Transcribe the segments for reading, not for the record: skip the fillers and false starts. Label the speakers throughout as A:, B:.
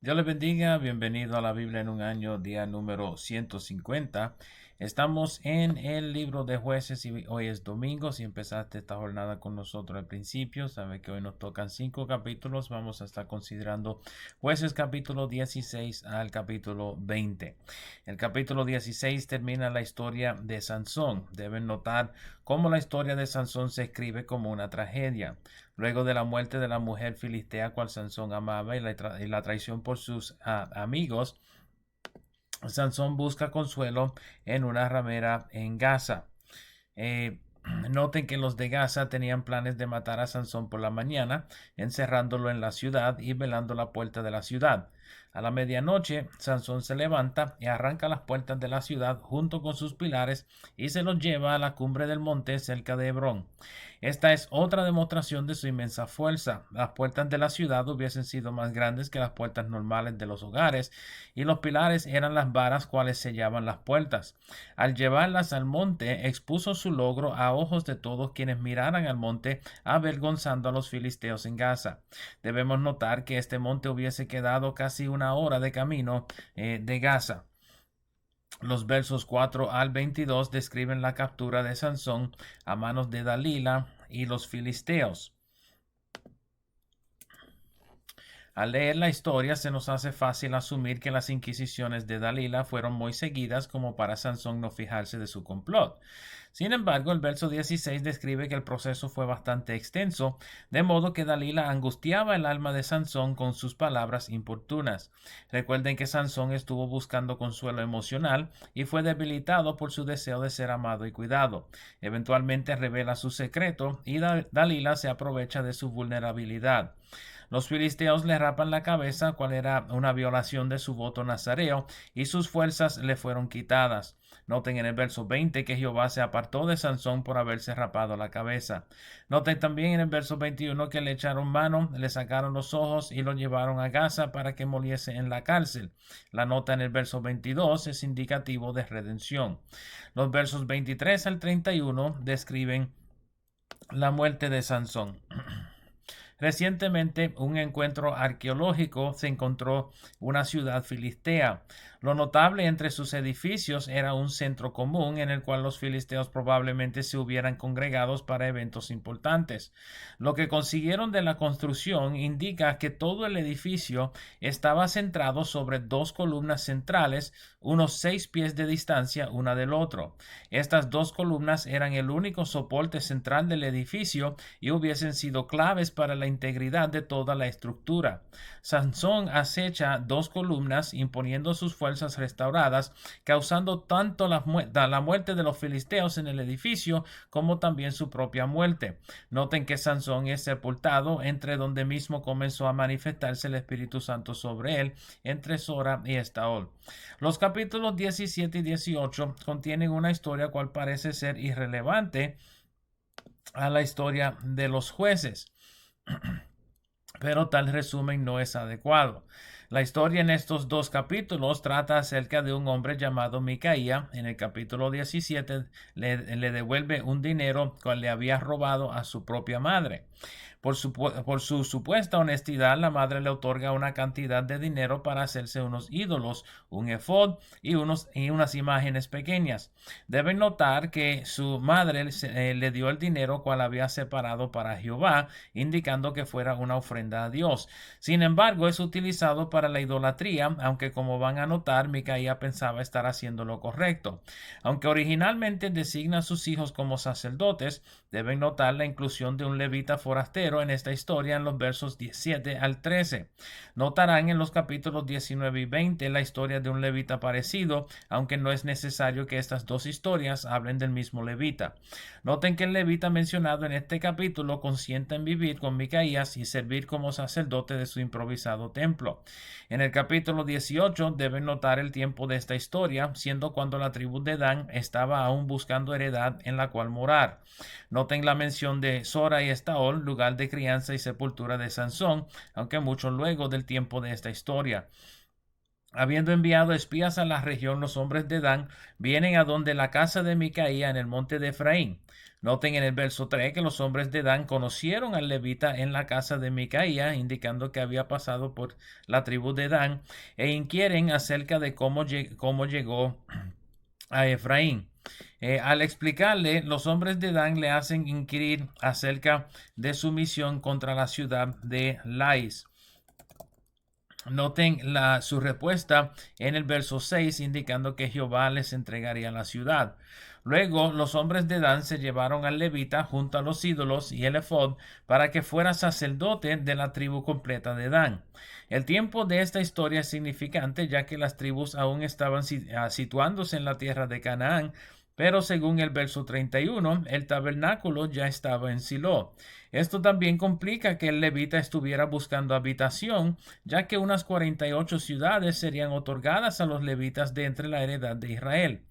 A: Dios les bendiga, bienvenido a la Biblia en un año, día número 150. Estamos en el libro de Jueces y hoy es domingo. Si empezaste esta jornada con nosotros al principio, sabe que hoy nos tocan 5 capítulos. Vamos a estar considerando Jueces capítulo 16 al capítulo 20. El capítulo 16 termina la historia de Sansón. Deben notar cómo la historia de Sansón se escribe como una tragedia. Luego de la muerte de la mujer filistea cual Sansón amaba y la traición por sus amigos, Sansón busca consuelo en una ramera en Gaza. Eh, Noten que los de Gaza tenían planes de matar a Sansón por la mañana, encerrándolo en la ciudad y velando la puerta de la ciudad. A la medianoche, Sansón se levanta y arranca las puertas de la ciudad junto con sus pilares y se los lleva a la cumbre del monte cerca de Hebrón. Esta es otra demostración de su inmensa fuerza. Las puertas de la ciudad hubiesen sido más grandes que las puertas normales de los hogares, y los pilares eran las varas cuales sellaban las puertas. Al llevarlas al monte, expuso su logro a ojos de todos quienes miraran al monte, avergonzando a los filisteos en Gaza. Debemos notar que este monte hubiese quedado casi una hora de camino de Gaza. Los versos 4 al 22 describen la captura de Sansón a manos de Dalila y los filisteos. Al leer la historia se nos hace fácil asumir que las inquisiciones de Dalila fueron muy seguidas como para Sansón no fijarse de su complot. Sin embargo, el verso 16 describe que el proceso fue bastante extenso, de modo que Dalila angustiaba el alma de Sansón con sus palabras importunas. Recuerden que Sansón estuvo buscando consuelo emocional y fue debilitado por su deseo de ser amado y cuidado. Eventualmente revela su secreto y Dalila se aprovecha de su vulnerabilidad. Los filisteos le rapan la cabeza, cual era una violación de su voto nazareo, y sus fuerzas le fueron quitadas. Noten en el verso 20 que Jehová se apartó de Sansón por haberse rapado la cabeza. Noten también en el verso 21 que le echaron mano, le sacaron los ojos y lo llevaron a Gaza para que muriese en la cárcel. La nota en el verso 22 es indicativo de redención. Los versos 23 al 31 describen la muerte de Sansón. Recientemente, un encuentro arqueológico se encontró una ciudad filistea. Lo notable entre sus edificios era un centro común en el cual los filisteos probablemente se hubieran congregado para eventos importantes. Lo que consiguieron de la construcción indica que todo el edificio estaba centrado sobre dos columnas centrales, unos 6 pies de distancia una del otro. Estas dos columnas eran el único soporte central del edificio y hubiesen sido claves para la integridad de toda la estructura. Sansón acecha dos columnas imponiendo sus fuerzas restauradas, causando tanto la muerte de los filisteos en el edificio como también su propia muerte. Noten que Sansón es sepultado entre donde mismo comenzó a manifestarse el Espíritu Santo sobre él, entre Sora y Estaol. Los capítulos 17 y 18 contienen una historia cual parece ser irrelevante a la historia de los jueces, pero tal resumen no es adecuado. La historia en estos dos capítulos trata acerca de un hombre llamado Micaía. En el capítulo 17 le devuelve un dinero que le había robado a su propia madre. Por su supuesta honestidad, la madre le otorga una cantidad de dinero para hacerse unos ídolos, un efod y unas imágenes pequeñas. Deben notar que su madre le dio el dinero cual había separado para Jehová, indicando que fuera una ofrenda a Dios. Sin embargo, es utilizado para la idolatría, aunque como van a notar, Micaía pensaba estar haciendo lo correcto. Aunque originalmente designa a sus hijos como sacerdotes, deben notar la inclusión de un levita forastero en esta historia en los versos 17 al 13. Notarán en los capítulos 19 y 20 la historia de un levita parecido, aunque no es necesario que estas dos historias hablen del mismo levita. Noten que el levita mencionado en este capítulo consiente en vivir con Micaías y servir como sacerdote de su improvisado templo. En el capítulo 18 deben notar el tiempo de esta historia, siendo cuando la tribu de Dan estaba aún buscando heredad en la cual morar. Noten la mención de Sora y Estaol, lugar de crianza y sepultura de Sansón, aunque mucho luego del tiempo de esta historia. Habiendo enviado espías a la región, los hombres de Dan vienen a donde la casa de Micaía en el monte de Efraín. Noten en el verso 3 que los hombres de Dan conocieron al levita en la casa de Micaía, indicando que había pasado por la tribu de Dan, e inquieren acerca de cómo llegó a Efraín. Al explicarle, los hombres de Dan le hacen inquirir acerca de su misión contra la ciudad de Lais. Noten su respuesta en el verso 6, indicando que Jehová les entregaría la ciudad. Luego los hombres de Dan se llevaron al levita junto a los ídolos y el efod para que fuera sacerdote de la tribu completa de Dan. El tiempo de esta historia es significante ya que las tribus aún estaban situándose en la tierra de Canaán, pero según el verso 31, el tabernáculo ya estaba en Silo. Esto también complica que el levita estuviera buscando habitación, ya que unas 48 ciudades serían otorgadas a los levitas de entre la heredad de Israel.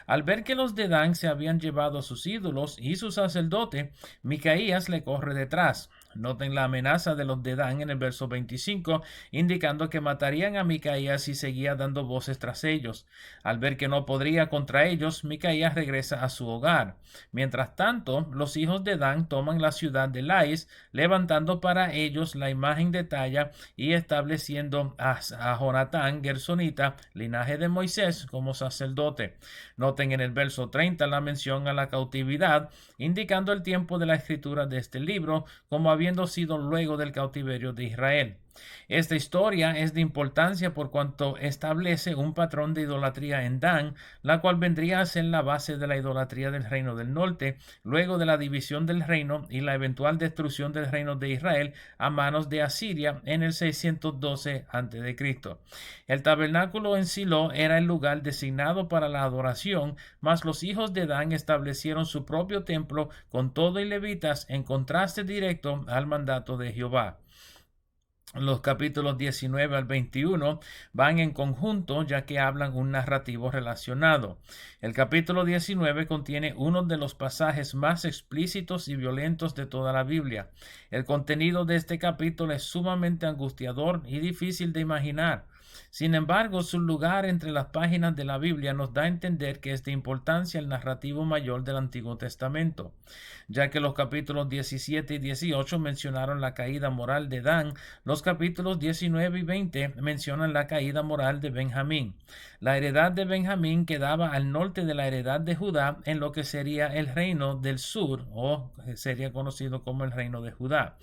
A: Al ver que los de Dan se habían llevado a sus ídolos y su sacerdote, Micaías le corre detrás. Noten la amenaza de los de Dan en el verso 25, indicando que matarían a Micaías si seguía dando voces tras ellos. Al ver que no podría contra ellos, Micaías regresa a su hogar. Mientras tanto, los hijos de Dan toman la ciudad de Lais, levantando para ellos la imagen de talla y estableciendo a Jonatán, Gersonita, linaje de Moisés, como sacerdote. Noten en el verso 30 la mención a la cautividad, indicando el tiempo de la escritura de este libro como habiendo sido luego del cautiverio de Israel. Esta historia es de importancia por cuanto establece un patrón de idolatría en Dan, la cual vendría a ser la base de la idolatría del reino del norte, luego de la división del reino y la eventual destrucción del reino de Israel a manos de Asiria en el 612 a.C. El tabernáculo en Silo era el lugar designado para la adoración, mas los hijos de Dan establecieron su propio templo con todo y levitas en contraste directo al mandato de Jehová. Los capítulos 19 al 21 van en conjunto ya que hablan un narrativo relacionado. El capítulo 19 contiene uno de los pasajes más explícitos y violentos de toda la Biblia. El contenido de este capítulo es sumamente angustiador y difícil de imaginar. Sin embargo, su lugar entre las páginas de la Biblia nos da a entender que es de importancia el narrativo mayor del Antiguo Testamento, ya que los capítulos 17 y 18 mencionaron la caída moral de Dan, los capítulos 19 y 20 mencionan la caída moral de Benjamín. La heredad de Benjamín quedaba al norte de la heredad de Judá en lo que sería el reino del sur, o sería conocido como el reino de Judá.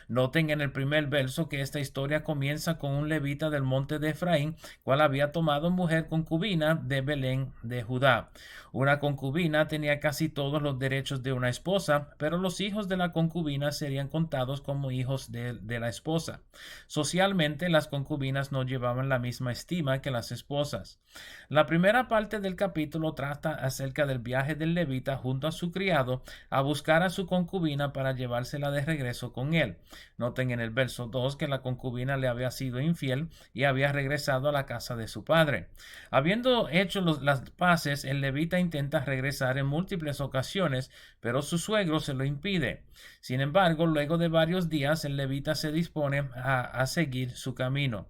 A: Noten en el primer verso que esta historia comienza con un levita del monte de Efraín, cual había tomado mujer concubina de Belén de Judá. Una concubina tenía casi todos los derechos de una esposa, pero los hijos de la concubina serían contados como hijos de la esposa. Socialmente, las concubinas no llevaban la misma estima que las esposas. La primera parte del capítulo trata acerca del viaje del levita junto a su criado a buscar a su concubina para llevársela de regreso con él. Noten en el verso 2 que la concubina le había sido infiel y había regresado a la casa de su padre. Habiendo hecho las paces, el levita intenta regresar en múltiples ocasiones, pero su suegro se lo impide. Sin embargo, luego de varios días, el levita se dispone a seguir su camino.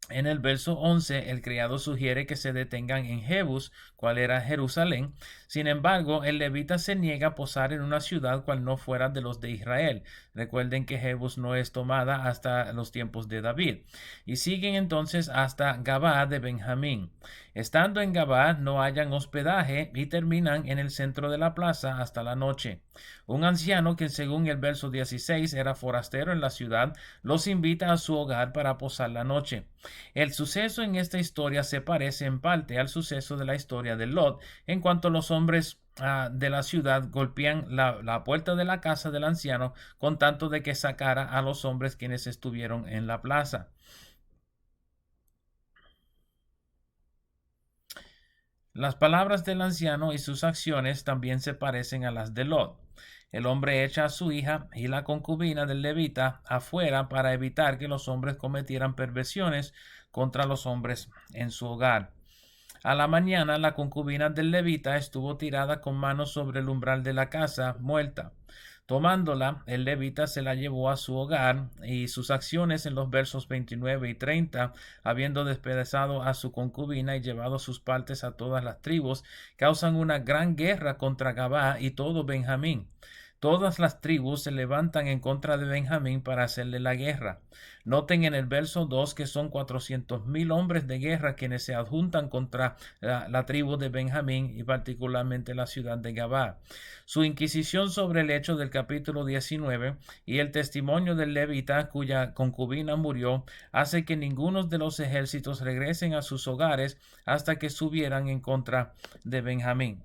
A: En el verso 11, el criado sugiere que se detengan en Jebus, cual era Jerusalén. Sin embargo, el levita se niega a posar en una ciudad cual no fuera de los de Israel. Recuerden que Jebus no es tomada hasta los tiempos de David. Y siguen entonces hasta Gabá de Benjamín. Estando en Gabá, no hallan hospedaje y terminan en el centro de la plaza hasta la noche. Un anciano que según el verso 16 era forastero en la ciudad, los invita a su hogar para posar la noche. El suceso en esta historia se parece en parte al suceso de la historia de Lot, en cuanto los hombres de la ciudad golpean la puerta de la casa del anciano con tanto de que sacara a los hombres quienes estuvieron en la plaza. Las palabras del anciano y sus acciones también se parecen a las de Lot. El hombre echa a su hija y la concubina del levita afuera para evitar que los hombres cometieran perversiones contra los hombres en su hogar. A la mañana la concubina del levita estuvo tirada con manos sobre el umbral de la casa, muerta. Tomándola, el levita se la llevó a su hogar, y sus acciones en los versos 29 y 30, habiendo despedazado a su concubina y llevado sus partes a todas las tribus, causan una gran guerra contra Gabá y todo Benjamín. Todas las tribus se levantan en contra de Benjamín para hacerle la guerra. Noten en el verso 2 que son 400,000 hombres de guerra quienes se adjuntan contra la tribu de Benjamín y particularmente la ciudad de Gabá. Su inquisición sobre el hecho del capítulo 19 y el testimonio del levita cuya concubina murió hace que ninguno de los ejércitos regresen a sus hogares hasta que subieran en contra de Benjamín.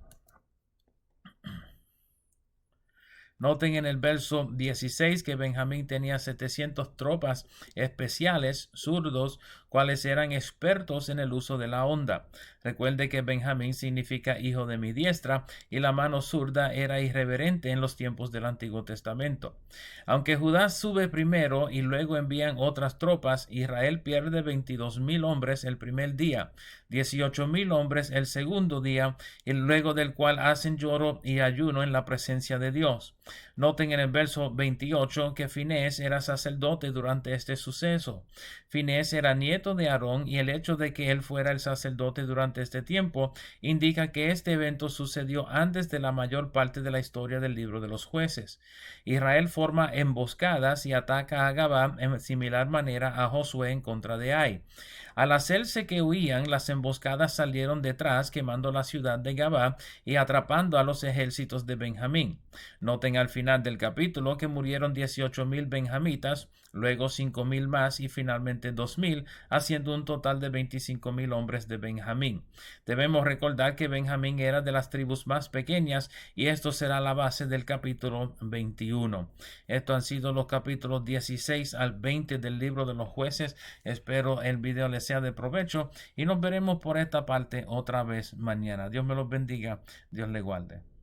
A: Noten en el verso 16 que Benjamín tenía 700 tropas especiales, zurdos, cuales eran expertos en el uso de la honda. Recuerde que Benjamín significa hijo de mi diestra y la mano zurda era irreverente en los tiempos del Antiguo Testamento. Aunque Judá sube primero y luego envían otras tropas, Israel pierde 22,000 hombres el primer día, 18,000 hombres el segundo día, y luego del cual hacen lloro y ayuno en la presencia de Dios. Noten en el verso 28 que Finés era sacerdote durante este suceso. Finés era nieto de Aarón y el hecho de que él fuera el sacerdote durante este tiempo indica que este evento sucedió antes de la mayor parte de la historia del libro de los jueces. Israel forma emboscadas y ataca a Gabá en similar manera a Josué en contra de Ai. Al hacerse que huían, las emboscadas salieron detrás, quemando la ciudad de Gabá y atrapando a los ejércitos de Benjamín. Noten al final del capítulo que murieron 18,000 benjamitas, luego 5,000 más y finalmente 2,000, haciendo un total de 25,000 hombres de Benjamín. Debemos recordar que Benjamín era de las tribus más pequeñas y esto será la base del capítulo 21. Estos han sido los capítulos 16 al 20 del libro de los jueces. Espero el video les sea de provecho y nos veremos por esta parte otra vez mañana. Dios me los bendiga, Dios le guarde.